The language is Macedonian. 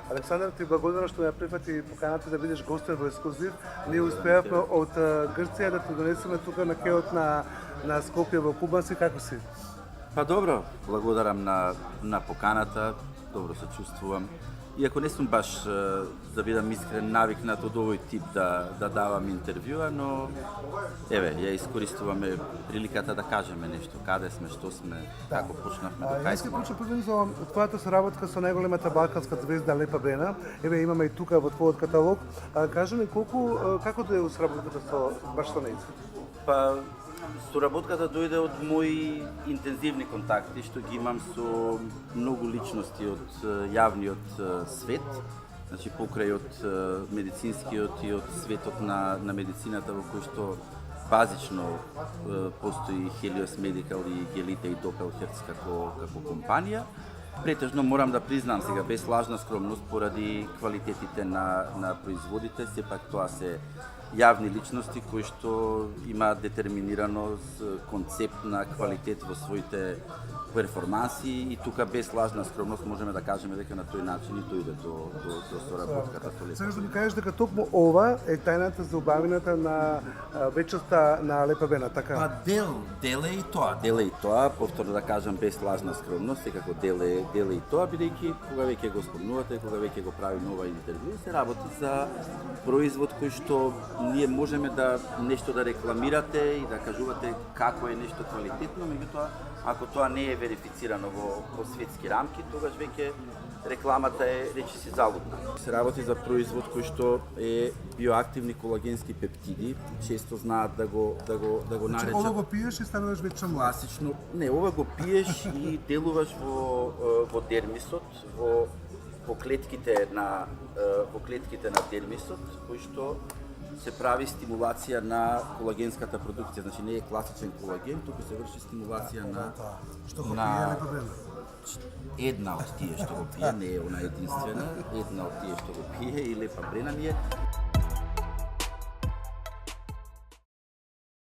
Александар, ти благодарам што ја прифати поканата да бидеш гостен во ексклузив. Ние успеавме од Грција да те донесеме тука на кеот на Скопје во Кубански. Како си? Па добро, благодарам на поканата, добро се чувствувам. Иако не сум баш, да бидам искрен, навикнат од овој тип да давам интервјуа, но еве, ја искористуваме приликата да кажеме нешто, каде сме, што сме, како почнавме, до кај Јас ќе сме. почнам првен за твојата соработка со најголемата балканска звезда Лепа Бена. Еве имаме и тука во твојот каталог. Кажи ми како дојде соработката баш со нејза? Па, соработката дојде од мои интензивни контакти, што ги имам со многу личности од јавниот свет, значи покрај од медицинскиот и од светот на медицината во кој што базично постои Helios Medical и Gelite и Doppelherz како компанија. Претежно морам да признам сега, без лажна скромност, поради квалитетите на производите, сепак тоа се јавни личности кои што имаат детерминирано концепт на квалитет во своите перформанси и тука без лажна скромност можеме да кажеме дека на тој начин и дојде до соработката со Лепа. Сакаш да ми кажеш дека токму ова е тајната за убавината на вечноста на Лепа Бена, така? Па дел е и тоа. Дел е и тоа, повторно да кажам без лажна скромност, секако дел е и тоа, бидејќи кога веќе го спомнувате, кога веќе го правиме ова интервју, се работи за производ кој што ние можеме да нешто да рекламирате и да кажувате како е нешто квалитетно, меѓутоа ако тоа не е верифицирано во светски рамки, тогаш веќе рекламата е речиси залудна. Се работи за производ кој што е биоактивни колагенски пептиди, често знаат да го наречат. Ова го пиеш и стануваш вечно млад. Класично. Не, ова го пиеш и делуваш во дермисот, во клетките на дермисот, кој што се прави стимулација на колагенската продукција, значи не е класичен колаген, туку се врши стимулација Што го пие Лепа Бена? една од тие што го пие, не е она единствена, една од тие што го пие и Лепа Бена ни е.